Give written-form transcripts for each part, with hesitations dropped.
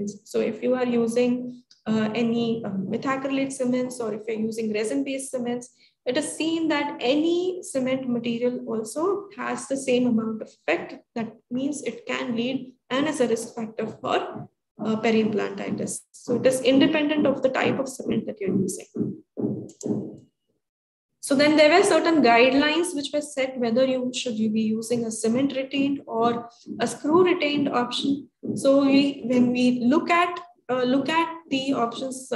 cements. So if you are using any methacrylate cements, or if you're using resin-based cements, it is seen that any cement material also has the same amount of effect. That means it can lead and is a risk factor for peri-implantitis. So it is independent of the type of cement that you're using. So then there were certain guidelines which were set whether you should be using a cement retained or a screw retained option. So when we look at the options,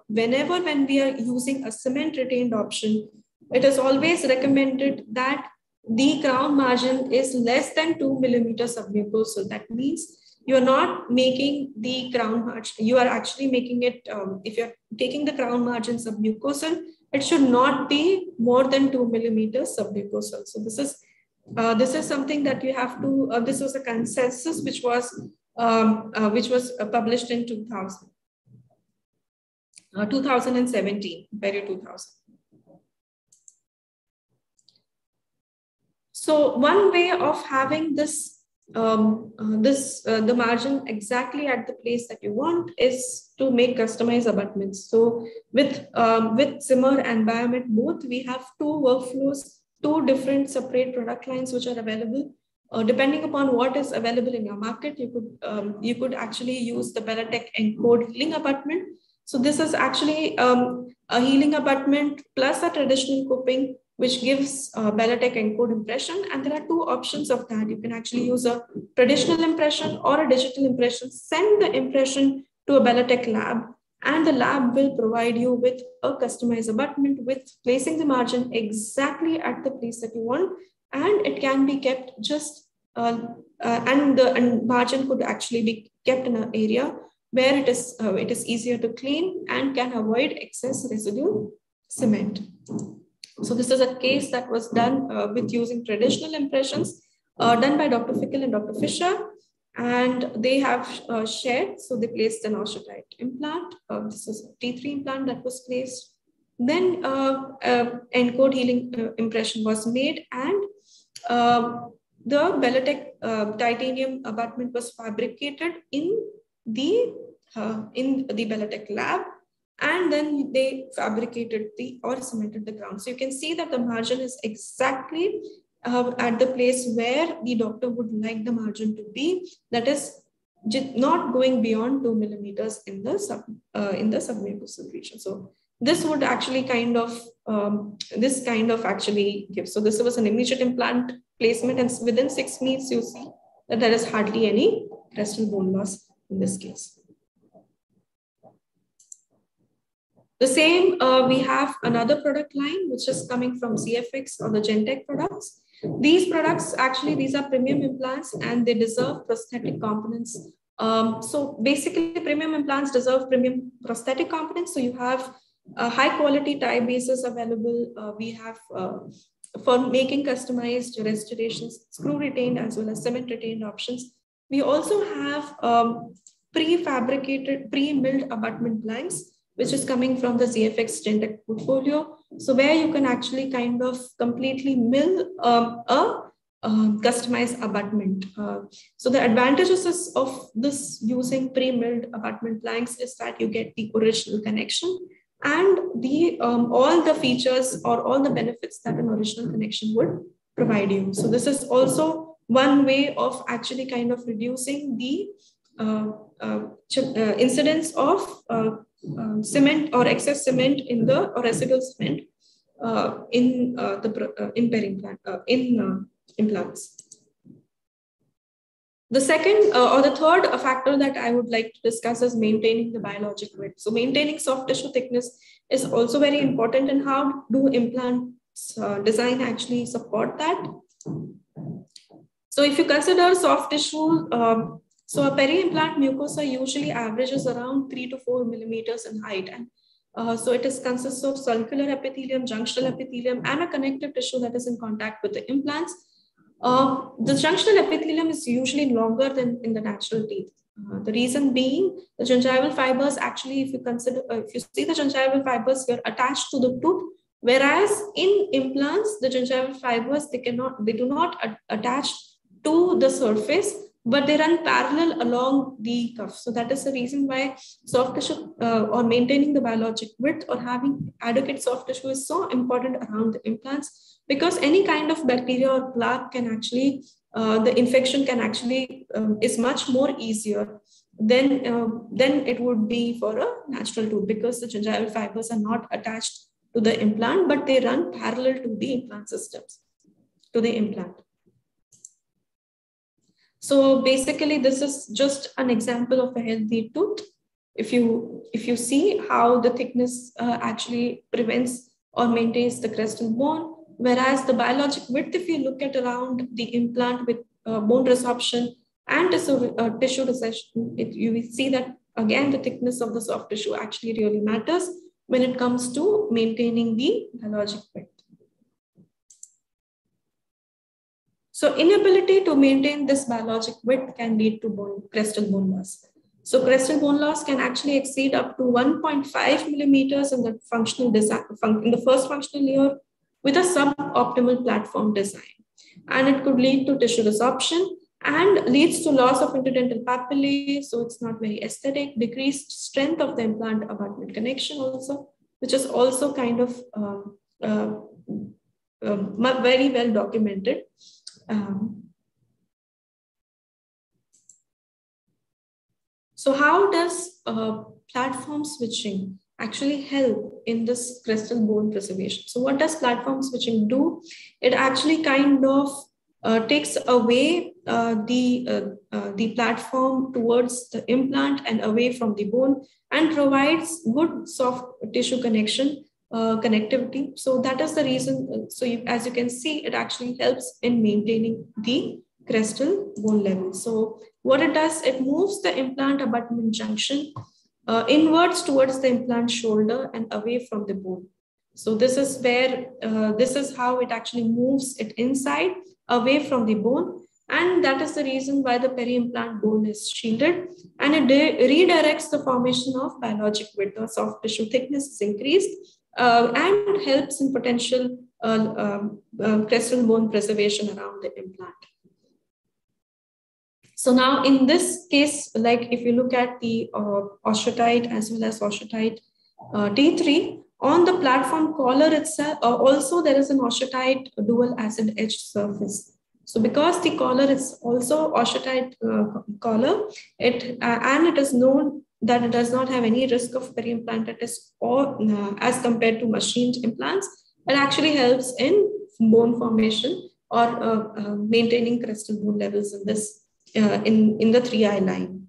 when we are using a cement retained option, it is always recommended that the crown margin is less than 2 millimeters submucosal. That means you are not making the crown margin, you are actually making it, if you're taking the crown margin submucosal, it should not be more than 2 millimeters submucosal. So this is something that you have to, this was a consensus which was published in 2017, Peri 2000. So one way of having this, the margin exactly at the place that you want is to make customized abutments. So with Zimmer and Biomet both, we have two workflows, two different separate product lines which are available. Depending upon what is available in your market, you could actually use the Biologic Encode healing abutment. So this is actually a healing abutment plus a traditional coping, which gives Biologic Encode impression. And there are two options of that. You can actually use a traditional impression or a digital impression. Send the impression to a Biologic lab, and the lab will provide you with a customized abutment with placing the margin exactly at the place that you want. And it can be kept just, and the margin could actually be kept in an area where it is easier to clean and can avoid excess residual cement. So this is a case that was done with using traditional impressions done by Dr. Fickel and Dr. Fisher, and they have shared. So they placed an osteotype implant. This is a T3 implant that was placed. Then encode healing impression was made, and the Biologic titanium abutment was fabricated in the Biologic lab, and then they fabricated or cemented the crown. So you can see that the margin is exactly at the place where the doctor would like the margin to be. That is not going beyond 2 millimeters in the submucosal region. So this would actually actually give. So this was an immediate implant placement, and within 6 weeks, you see that there is hardly any residual bone loss in this case. The same, we have another product line which is coming from CFX or the Gentech products. These products, actually, these are premium implants and they deserve prosthetic components. So basically, premium implants deserve premium prosthetic components. So you have high quality tie bases available. We have for making customized restorations, screw retained as well as cement retained options. We also have prefabricated, pre-milled abutment blanks, which is coming from the ZFX Gentech portfolio. So where you can actually kind of completely mill a customized abutment. So the advantages of this using pre-milled abutment blanks is that you get the original connection and the all the features or all the benefits that an original connection would provide you. So this is also one way of actually kind of reducing the incidence of cement or excess cement in the or residual cement in implants. The second or the third factor that I would like to discuss is maintaining the biologic width. So maintaining soft tissue thickness is also very important, and how do implants design actually support that? So if you consider soft tissue, so a peri-implant mucosa usually averages around 3 to 4 millimeters in height. And so it consists of sulcular epithelium, junctional epithelium, and a connective tissue that is in contact with the implants. The junctional epithelium is usually longer than in the natural teeth. The reason being the gingival fibers actually, if you see the gingival fibers here attached to the tooth, whereas in implants, the gingival fibers, they do not attach to the surface, but they run parallel along the cuff. So that is the reason why soft tissue or maintaining the biologic width or having adequate soft tissue is so important around the implants, because any kind of bacteria or plaque can actually, the infection can actually, is much more easier than it would be for a natural tooth, because the gingival fibers are not attached to the implant, but they run parallel to the implant systems, to the implant. So basically, this is just an example of a healthy tooth. If you see how the thickness actually prevents or maintains the crestal bone, whereas the biologic width, if you look at around the implant with bone resorption and tissue recession, you will see that again the thickness of the soft tissue actually really matters when it comes to maintaining the biologic width. So inability to maintain this biologic width can lead to crestal bone loss. So crestal bone loss can actually exceed up to 1.5 millimeters in the functional design, in the first functional year with a suboptimal platform design. And it could lead to tissue resorption and leads to loss of interdental papillae. So it's not very aesthetic, decreased strength of the implant abutment connection also, which is also kind of very well documented. So how does platform switching actually help in this crestal bone preservation? So what does platform switching do? It actually kind of takes away the platform towards the implant and away from the bone, and provides good soft tissue connection connectivity. So that is the reason. As you can see, it actually helps in maintaining the crestal bone level. So what it does, it moves the implant abutment junction inwards towards the implant shoulder and away from the bone. So this is where, this is how it actually moves it inside, away from the bone. And that is the reason why the peri-implant bone is shielded, and it redirects the formation of biologic width or soft tissue thickness is increased, and helps in potential crestal bone preservation around the implant. So now in this case, like if you look at the osteotyte as well as osteotyte T3, on the platform collar itself, also there is an osteotyte dual acid etched surface. So because the collar is also osteotyte collar, and it is known that it does not have any risk of peri-implantitis or as compared to machined implants, it actually helps in bone formation or maintaining crestal bone levels in this in the 3-eye line.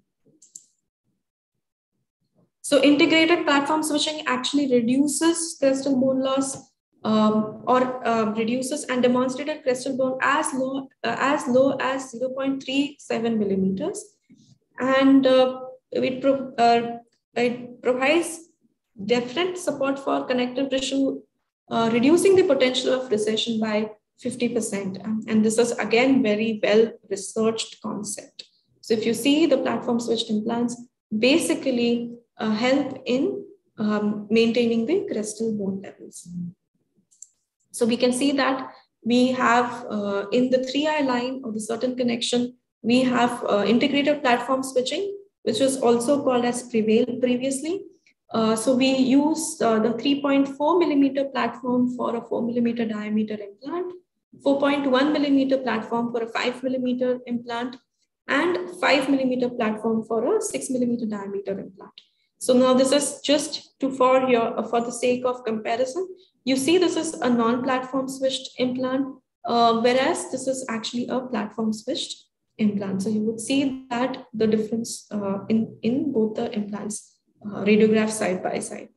So integrated platform switching actually reduces crestal bone loss reduces and demonstrated crestal bone as low as 0.37 millimeters. And it provides definite support for connective tissue, reducing the potential of recession by 50%. And this is again very well researched concept. So if you see, the platform switched implants basically help in maintaining the crestal bone levels. So we can see that we have in the 3-eye line of the certain connection, we have integrated platform switching, which was also called as Prevail previously. So we use the 3.4 millimeter platform for a 4 millimeter diameter implant, 4.1 millimeter platform for a 5 millimeter implant, and 5 millimeter platform for a 6 millimeter diameter implant. So now this is just for the sake of comparison. You see, this is a non-platform switched implant, whereas this is actually a platform switched implant. So you would see that the difference in both the implants, radiographed side by side.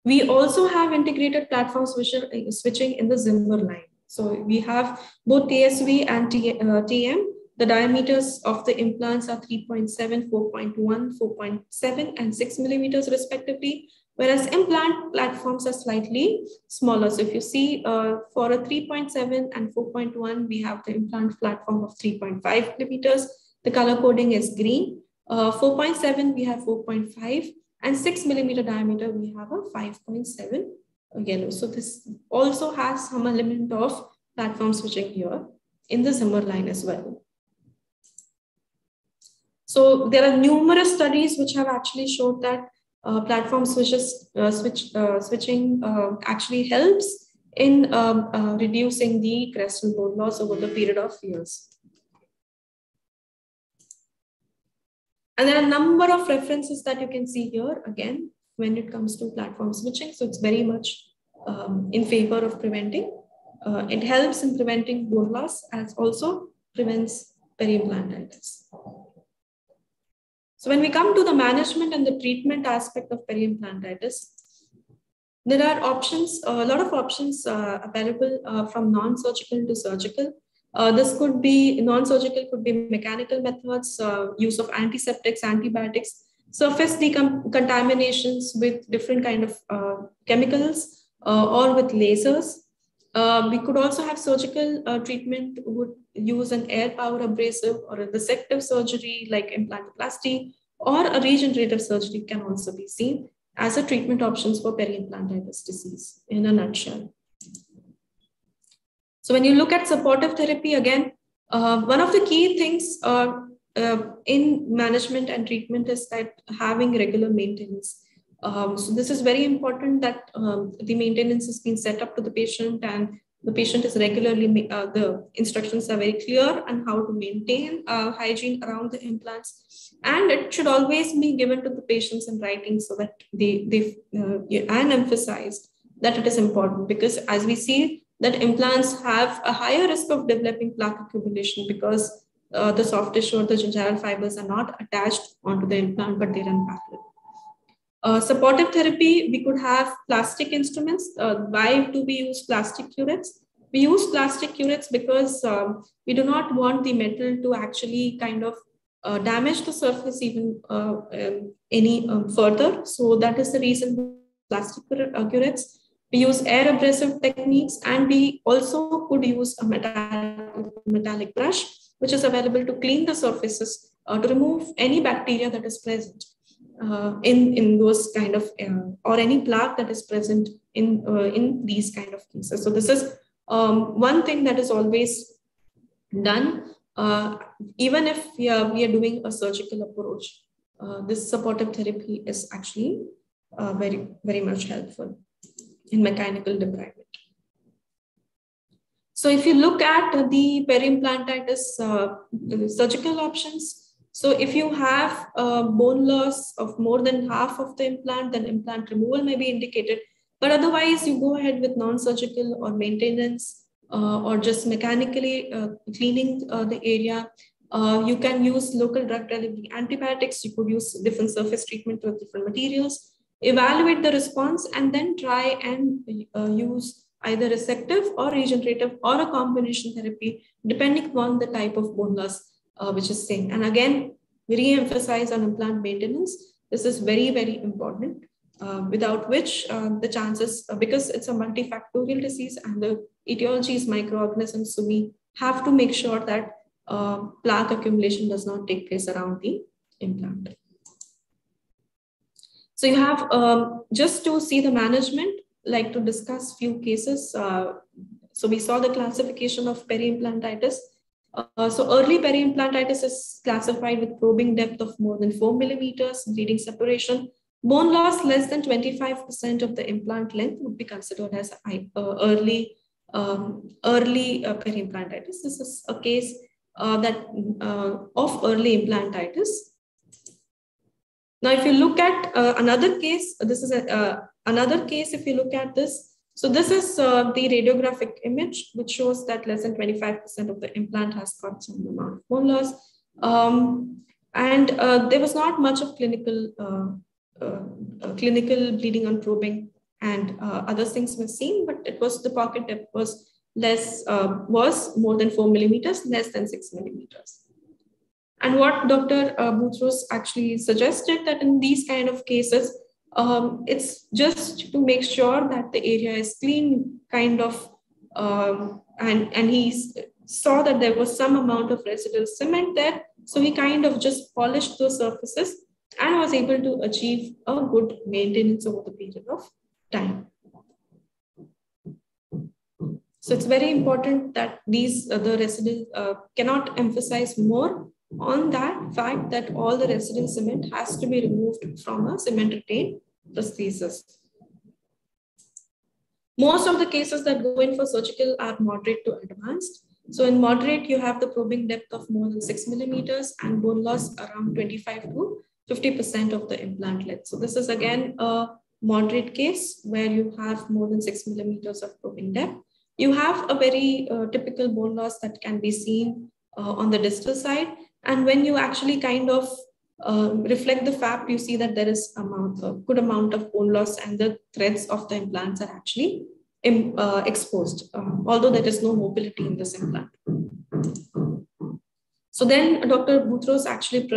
We also have integrated platform switching in the Zimmer line. So we have both TSV and TM. The diameters of the implants are 3.7, 4.1, 4.7, and 6 millimeters respectively, whereas implant platforms are slightly smaller. So if you see for a 3.7 and 4.1, we have the implant platform of 3.5 millimeters. The color coding is green. 4.7, we have 4.5, and 6 millimeter diameter, we have a 5.7 yellow. So this also has some element of platform switching here in the Zimmer line as well. So there are numerous studies which have actually showed that platform switching actually helps in reducing the crestal bone loss over the period of years. And there are a number of references that you can see here again when it comes to platform switching. So it's very much in favor of preventing. It helps in preventing bone loss as also prevents peri-implantitis. So when we come to the management and the treatment aspect of peri-implantitis, there are options, a lot of options available from non-surgical to surgical. This could be non-surgical, could be mechanical methods, use of antiseptics, antibiotics, surface decontaminations with different kind of chemicals or with lasers. We could also have surgical treatment, would use an air power abrasive or a resective surgery like implantoplasty, or a regenerative surgery can also be seen as a treatment options for peri-implantitis disease in a nutshell. So when you look at supportive therapy, again, one of the key things in management and treatment is that having regular maintenance. So this is very important that the maintenance is being set up to the patient and the patient is regularly, the instructions are very clear on how to maintain hygiene around the implants. And it should always be given to the patients in writing so that they and emphasized that it is important, because as we see that implants have a higher risk of developing plaque accumulation because the soft tissue or the gingival fibers are not attached onto the implant, but they're in parallel. Supportive therapy, we could have plastic instruments. Why do we use plastic curettes? We use plastic curettes because we do not want the metal to actually kind of damage the surface even any further. So that is the reason plastic curettes. We use air abrasive techniques, and we also could use a metallic brush, which is available to clean the surfaces to remove any bacteria that is present in those kind of, or any plaque that is present in these kind of cases. So this is one thing that is always done, even if we are doing a surgical approach. This supportive therapy is actually very, very much helpful in mechanical debridement. So if you look at the peri-implantitis surgical options, so if you have bone loss of more than half of the implant, then implant removal may be indicated. But otherwise, you go ahead with non-surgical or maintenance or just mechanically cleaning the area. You can use local drug delivery antibiotics. You could use different surface treatment with different materials. Evaluate the response and then try and use either resective or regenerative or a combination therapy, depending upon the type of bone loss which is seen. And again, we re-emphasize on implant maintenance. This is very, very important, without which the chances, because it's a multifactorial disease and the etiology is microorganisms, so we have to make sure that plaque accumulation does not take place around the implant. So you have, just to see the management, like to discuss few cases. So we saw the classification of peri-implantitis. So early peri-implantitis is classified with probing depth of more than 4 millimeters, bleeding separation. Bone loss less than 25% of the implant length would be considered as early peri-implantitis. This is a case of early implantitis. Now, if you look at another case, this is another case. If you look at this, so this is the radiographic image, which shows that less than 25% of the implant has got some amount of bone loss. And there was not much of clinical bleeding on probing and other things were seen, but it was the pocket depth was less, was more than 4 millimeters, less than 6 millimeters. And what Dr. Boutros actually suggested that in these kind of cases, it's just to make sure that the area is clean, kind of, and he saw that there was some amount of residual cement there. So he kind of just polished those surfaces and was able to achieve a good maintenance over the period of time. So it's very important that the resident cannot emphasize more on that fact that all the resident cement has to be removed from a cement retained prosthesis. Most of the cases that go in for surgical are moderate to advanced. So in moderate, you have the probing depth of more than 6 millimeters and bone loss around 25 to 50% of the implant length. So this is again a moderate case where you have more than 6 millimeters of probing depth. You have a very typical bone loss that can be seen on the distal side. And when you actually kind of reflect the FAP, you see that there is a good amount of bone loss and the threads of the implants are actually exposed, although there is no mobility in this implant. So then Dr. Boutros actually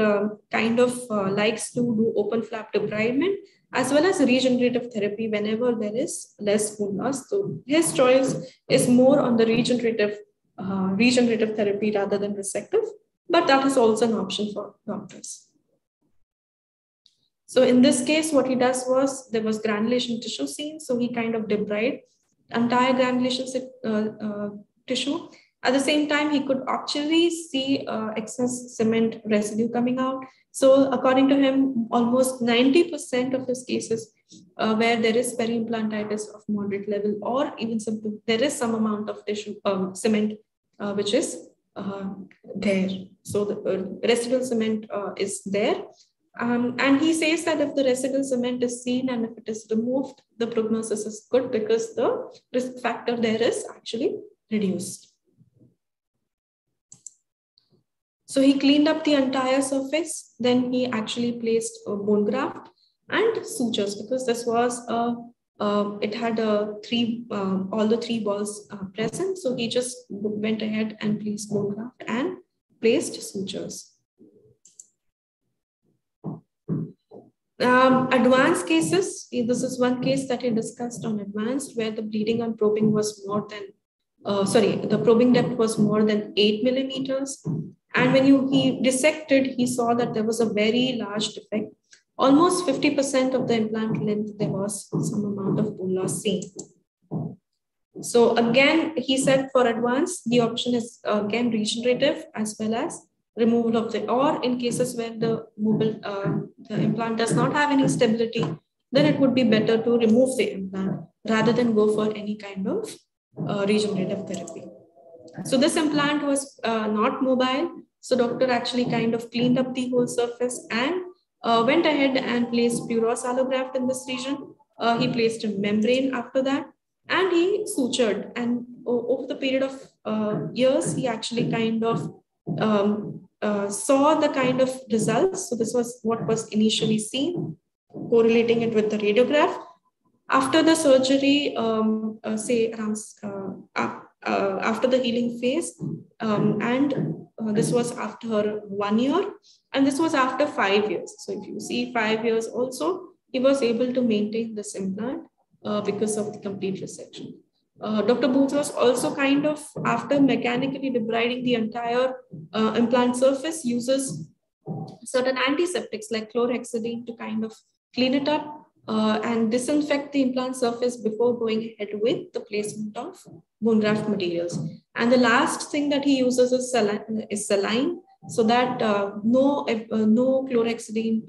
kind of likes to do open flap debridement as well as regenerative therapy whenever there is less bone loss. So his choice is more on the regenerative therapy rather than resective, but that is also an option for doctors. So in this case, what he does was there was granulation tissue seen. So he kind of debrided entire granulation tissue. At the same time, he could actually see excess cement residue coming out. So according to him, almost 90% of his cases where there is peri-implantitis of moderate level or even there is some amount of tissue cement which is there. So the residual cement is there. And he says that if the residual cement is seen and if it is removed, the prognosis is good because the risk factor there is actually reduced. So he cleaned up the entire surface. Then he actually placed a bone graft and sutures because this was it had all the three balls present. So he just went ahead and placed bone graft and placed sutures. Advanced cases, this is one case that he discussed on advanced where the bleeding on probing was more than, the probing depth was more than 8 millimeters. And when he dissected, he saw that there was a very large defect. Almost 50% of the implant length, there was some amount of bone loss seen. So again, he said for advanced, the option is again regenerative as well as removal of or in cases where the implant does not have any stability, then it would be better to remove the implant rather than go for any kind of regenerative therapy. So this implant was not mobile. So doctor actually kind of cleaned up the whole surface and went ahead and placed Puros allograft in this region. He placed a membrane after that and he sutured. And over the period of years, he actually kind of saw the kind of results. So this was what was initially seen, correlating it with the radiograph. After the surgery, say around after the healing phase, this was after 1 year, and this was after 5 years. So if you see 5 years also, he was able to maintain this implant because of the complete resection. Dr. Boutros also kind of, after mechanically debriding the entire implant surface, uses certain antiseptics like chlorhexidine to kind of clean it up and disinfect the implant surface before going ahead with the placement of bone graft materials. And the last thing that he uses is saline, so that no chlorhexidine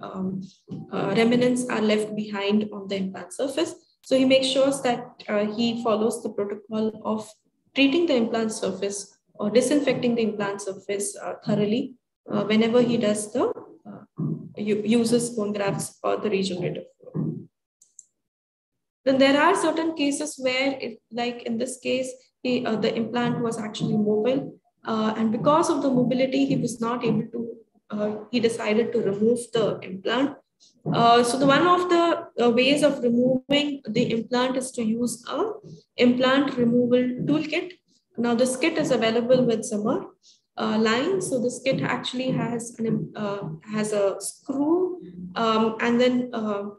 remnants are left behind on the implant surface. So he makes sure that he follows the protocol of treating the implant surface or disinfecting the implant surface thoroughly whenever he does the uses bone grafts for the regenerative. Then there are certain cases where, like in this case, the implant was actually mobile, and because of the mobility, he was not able to. He decided to remove the implant. So one of the ways of removing the implant is to use a implant removal toolkit. Now this kit is available with Zimmer line. So this kit actually has a screw, and then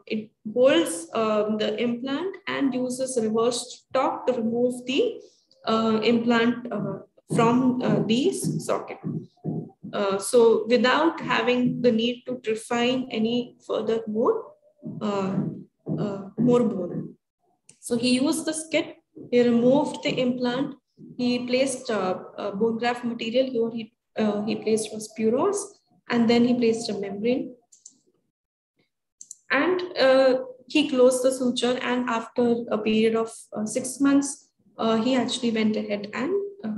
it holds the implant and uses reverse torque to remove the implant from the socket. So without having the need to refine any further more bone. So he used this kit, he removed the implant, he placed bone graft material. Here he placed was puros, and then he placed a membrane. And he closed the suture, and after a period of 6 months, he actually went ahead and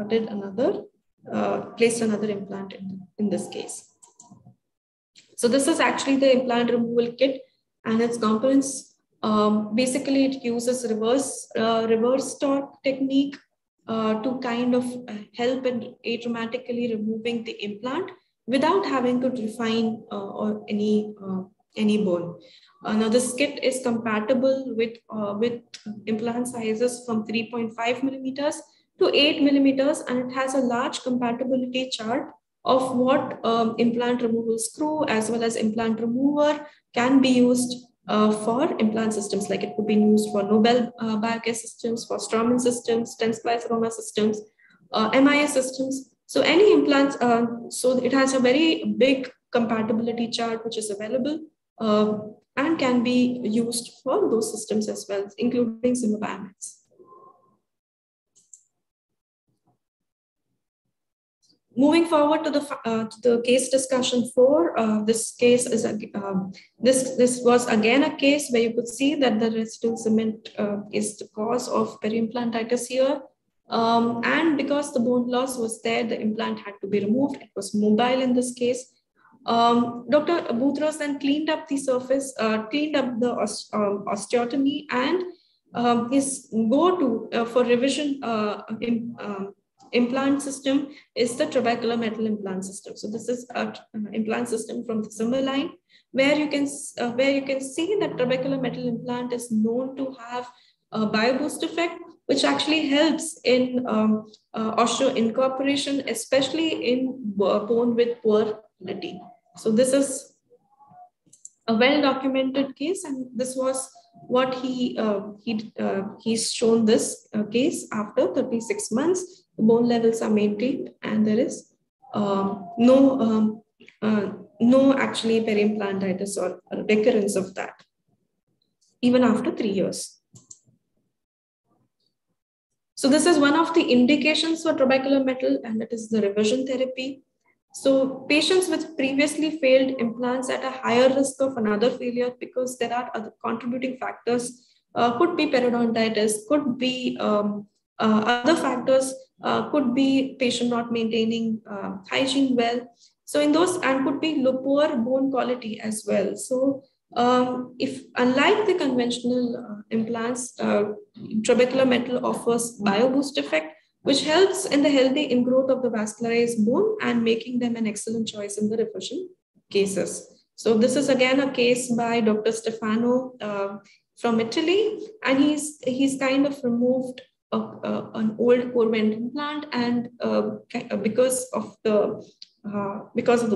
did another, placed another implant in this case. So this is actually the implant removal kit and its components. Basically, it uses reverse torque technique to kind of help in atraumatically removing the implant without having to refine or any bone. Now, this kit is compatible with implant sizes from 3.5 millimeters to 8 millimeters, and it has a large compatibility chart of what implant removal screw as well as implant remover can be used for implant systems. Like it could be used for Nobel Biocare systems, for Straumann systems, stem splice aroma systems, MIS systems. So any implants, so it has a very big compatibility chart which is available and can be used for those systems as well, including Zimmer Biomet. Moving forward to the case discussion 4, this case is this was again a case where you could see that the residual cement is the cause of peri-implantitis here, and because the bone loss was there, the implant had to be removed. It was mobile in this case. Dr. Boutros then cleaned up the surface, cleaned up the osteotomy, and his go-to for revision implant system is the trabecular metal implant system. So this is an implant system from the Zimmer line, where you can see that trabecular metal implant is known to have a bioboost effect, which actually helps in osteoincorporation, especially in bone with poor quality. So this is a well-documented case, and this was what he's shown this case after 36 months. The bone levels are maintained, and there is no actually peri-implantitis or recurrence of that, even after 3 years. So this is one of the indications for trabecular metal, and it is the revision therapy. So patients with previously failed implants at a higher risk of another failure, because there are other contributing factors, could be periodontitis, could be other factors, could be patient not maintaining hygiene well. So in those, and could be poor bone quality as well. So if unlike the conventional implants, trabecular metal offers bioboost effect, which helps in the healthy ingrowth of the vascularized bone and making them an excellent choice in the revision cases. So this is again a case by Dr. Stefano from Italy, and he's kind of removed an old Corvent implant, and because of the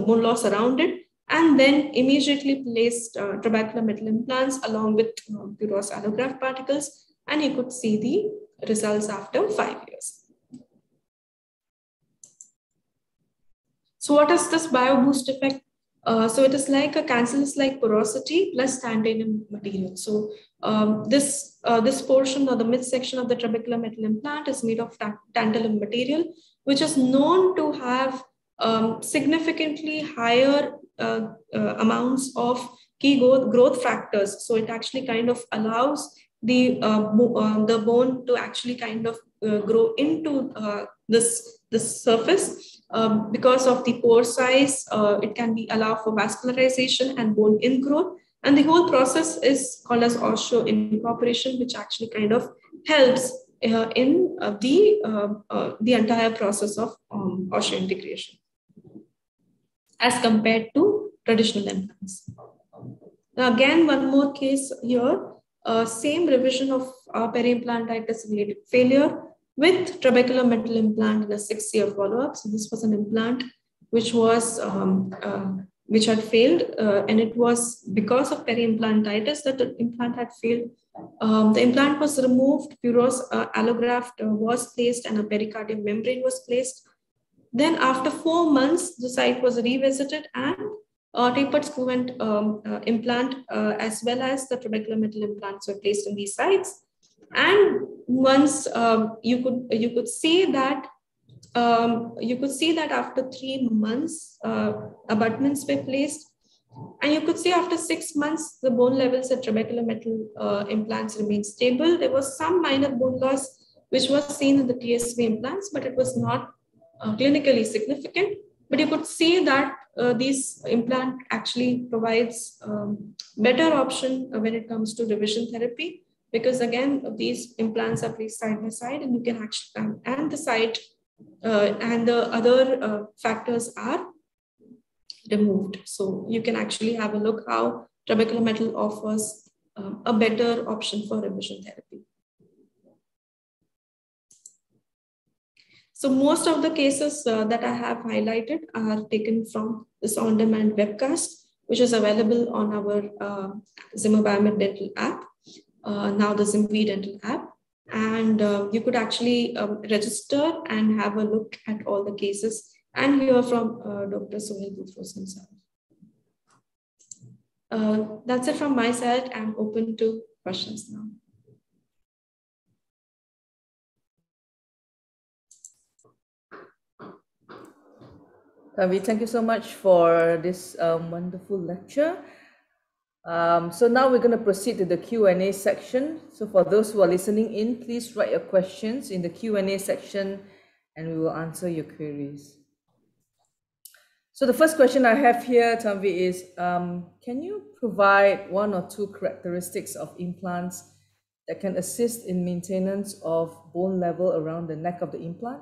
bone loss around it, and then immediately placed trabecular metal implants along with porous allograft particles, and he could see the results after 5 years. So what is this bioboost effect? So it is like a cancellous-like porosity plus titanium material. So this portion or the midsection of the trabecular metal implant is made of tantalum material, which is known to have significantly higher amounts of key growth factors. So it actually kind of allows the bone to actually kind of grow into this surface. Because of the pore size, it can be allowed for vascularization and bone ingrowth. And the whole process is called as osteoincorporation, which actually kind of helps in the entire process of osseointegration as compared to traditional implants. Now, again, one more case here, same revision of peri-implantitis related failure with trabecular metal implant in a 6-year follow-up. So this was an implant which was which had failed, and it was because of peri-implantitis that the implant had failed. The implant was removed, porous allograft was placed, and a pericardial membrane was placed. Then after 4 months, the site was revisited, and tapered screw and implant as well as the trabecular metal implants were placed in these sites. And once you could see that after 3 months, abutments were placed, and you could see after 6 months, the bone levels at trabecular metal implants remained stable. There was some minor bone loss, which was seen in the TSV implants, but it was not clinically significant. But you could see that these implant actually provides better option when it comes to revision therapy, because again, these implants are placed side by side, and you can actually, and the site and the other factors are removed. So you can actually have a look how trabecular metal offers a better option for revision therapy. So most of the cases that I have highlighted are taken from this on-demand webcast, which is available on our Zimmer Biomed Dental app, now the ZimV Dental app. And you could actually register and have a look at all the cases and hear from Dr. Sohail Bufros himself. That's it from my side. I'm open to questions now. Tanvi, thank you so much for this wonderful lecture. So now we're going to proceed to the Q&A section. So for those who are listening in, please write your questions in the Q&A section and we will answer your queries. So the first question I have here, Tanvi, is can you provide 1 or 2 characteristics of implants that can assist in maintenance of bone level around the neck of the implant?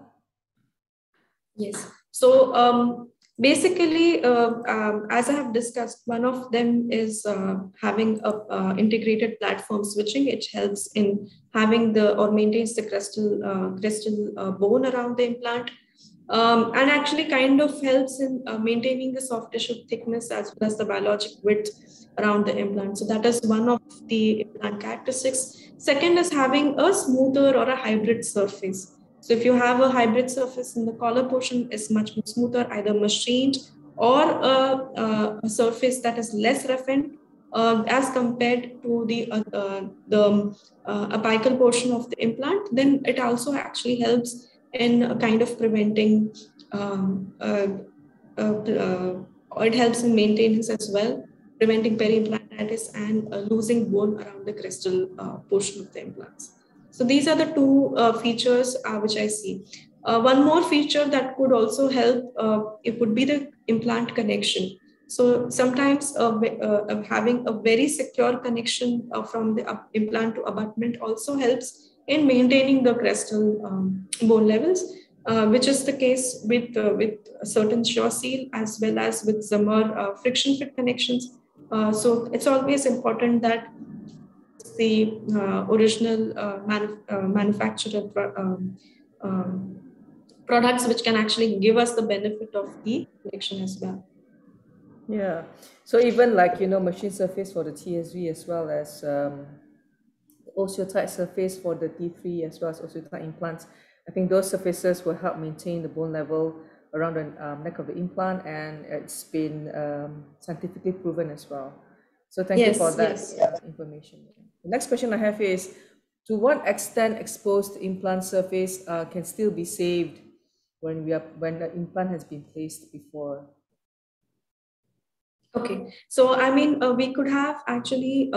Yes. So basically, as I have discussed, one of them is having a integrated platform switching. It helps in having or maintains the crestal bone around the implant. And actually kind of helps in maintaining the soft tissue thickness as well as the biologic width around the implant. So that is one of the implant characteristics. Second is having a smoother or a hybrid surface. So if you have a hybrid surface in the collar portion, is much more smoother, either machined or a surface that is less roughened as compared to the apical portion of the implant, then it also actually helps in kind of preventing, it helps in maintenance as well, preventing peri-implantitis and losing bone around the crestal portion of the implants. So these are the 2 features which I see. One more feature that could also help, it would be the implant connection. So sometimes having a very secure connection from the implant to abutment also helps in maintaining the crestal bone levels, which is the case with certain Sure-Seal as well as with Zimmer friction fit connections. So it's always important that the original manufacturer products which can actually give us the benefit of the connection as well. Yeah, so even like, machine surface for the TSV as well as osteotype surface for the T3 as well as osteotype implants. I think those surfaces will help maintain the bone level around the neck of the implant, and it's been scientifically proven as well. So thank you for that information. The next question I have here is, to what extent exposed implant surface can still be saved when the implant has been placed before? Okay, so I mean, we could have actually,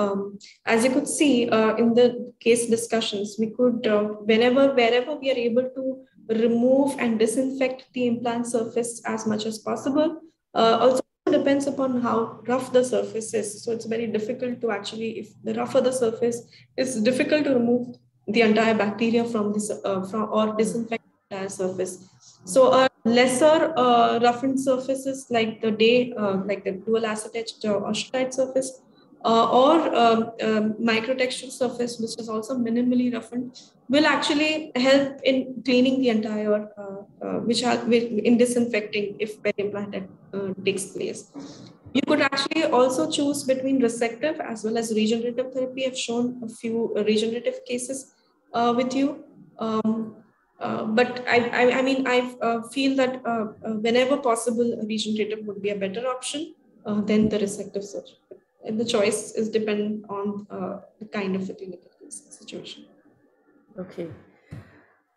as you could see in the case discussions, we could, wherever we are able to remove and disinfect the implant surface as much as possible. Also depends upon how rough the surface is. So it's very difficult to actually, if the rougher the surface, it's difficult to remove the entire bacteria from this, or disinfect the entire surface. So lesser roughened surfaces like the dual acetate osteotype surface or microtextured surface, which is also minimally roughened, will actually help in cleaning the entire, in disinfecting if peri-implant takes place. You could actually also choose between resective as well as regenerative therapy. I've shown a few regenerative cases with you. But I mean, I feel that whenever possible, regenerative would be a better option than the resective surgery. And the choice is dependent on the kind of the clinical situation. Okay,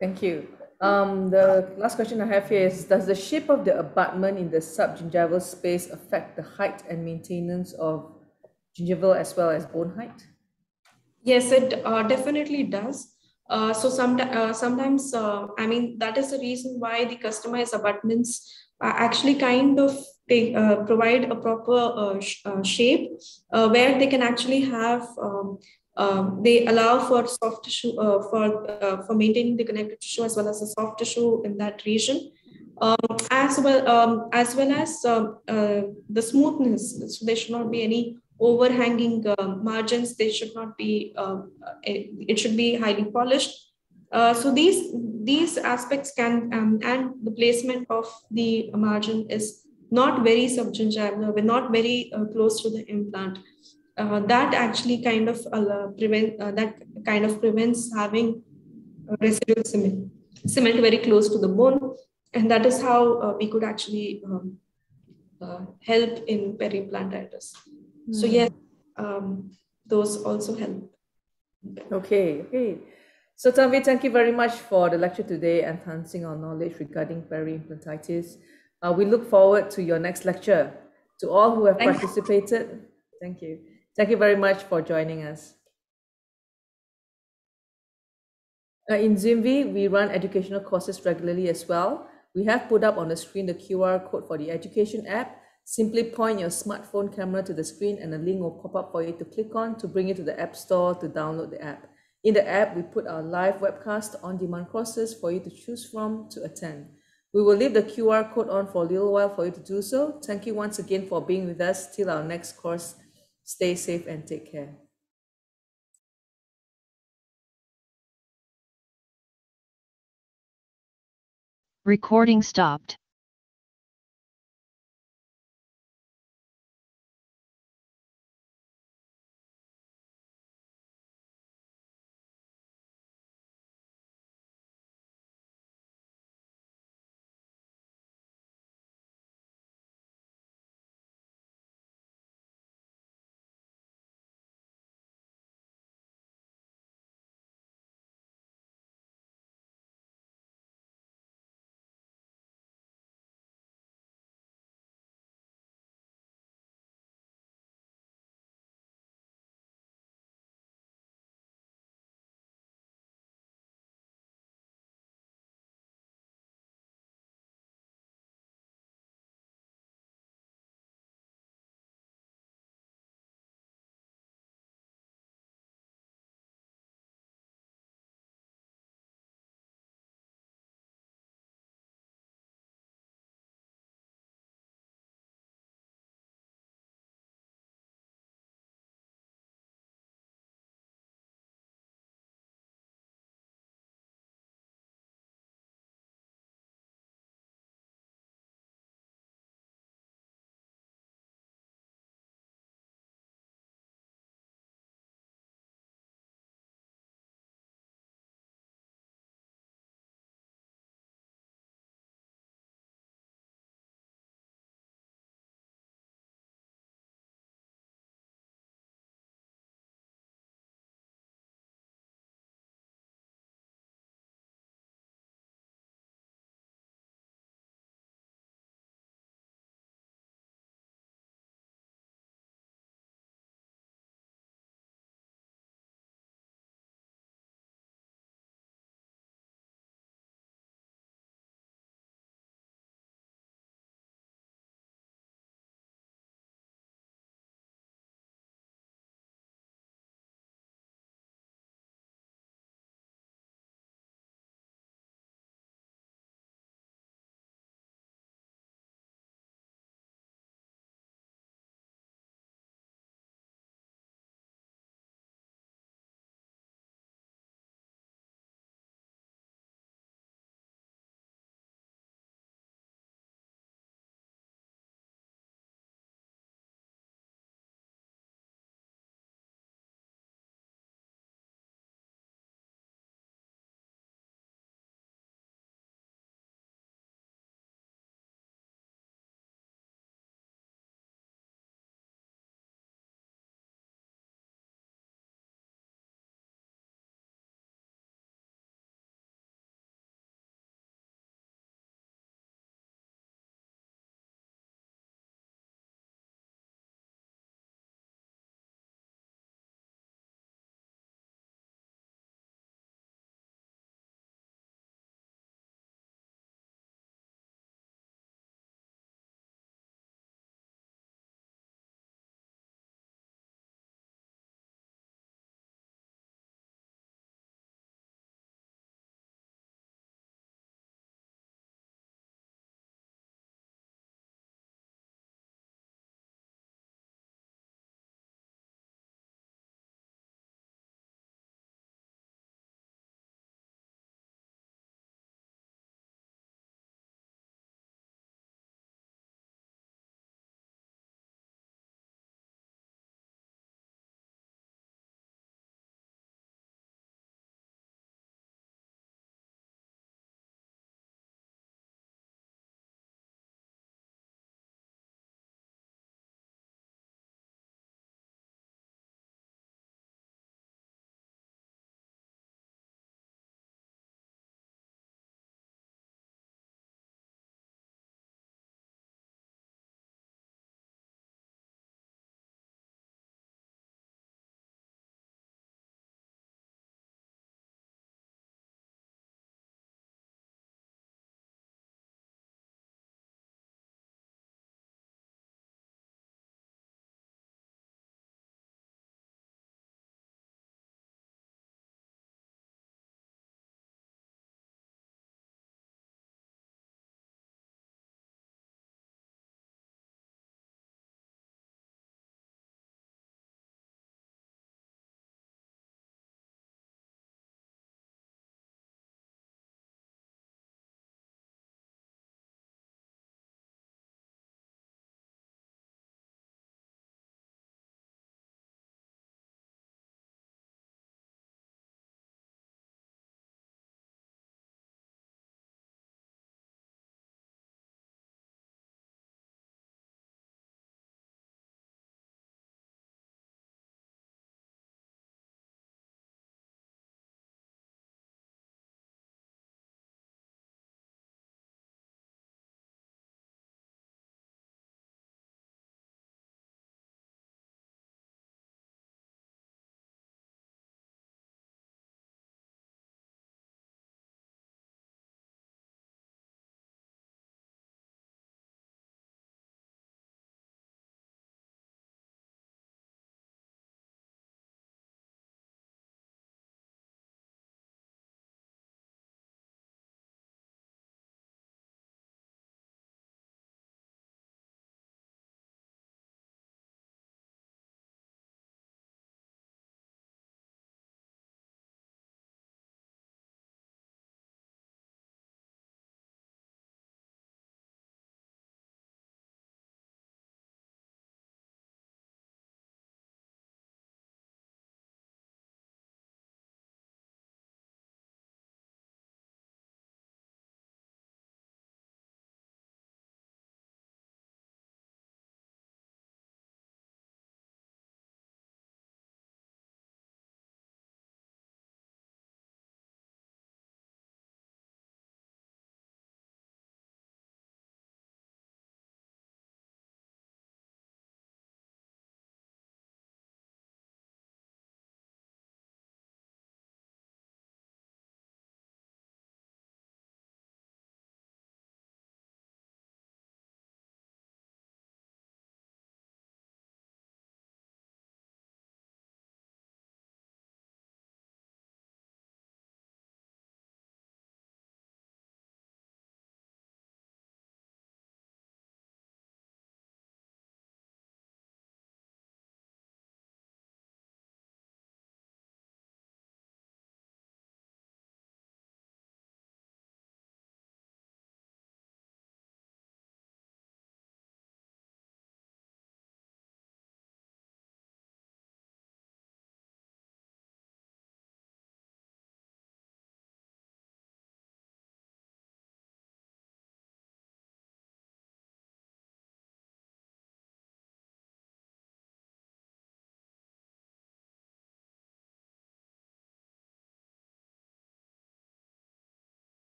thank you. The last question I have here is, does the shape of the abutment in the subgingival space affect the height and maintenance of gingival as well as bone height? Yes, it definitely does. Sometimes, I mean, that is the reason why the customized abutments actually kind of provide a proper shape where they can actually have, they allow for soft tissue, for maintaining the connective tissue as well as the soft tissue in that region. As well as the smoothness. So there should not be any overhanging margins. They should not be. It should be highly polished. So these aspects can and the placement of the margin is not very subgingival, we're not very close to the implant. That actually kind of prevents having residual cement very close to the bone, and that is how we could actually help in peri-implantitis. So yes, those also help. Okay. So Tanvi, thank you very much for the lecture today, enhancing our knowledge regarding peri-implantitis. We look forward to your next lecture. To all who have participated, thank you. Thank you very much for joining us. In ZimV, we run educational courses regularly as well. We have put up on the screen the QR code for the education app. Simply point your smartphone camera to the screen and a link will pop up for you to click on to bring you to the App Store to download the app. In the app, we put our live webcast on-demand courses for you to choose from to attend. We will leave the QR code on for a little while for you to do so. Thank you once again for being with us till our next course. Stay safe and take care. Recording stopped.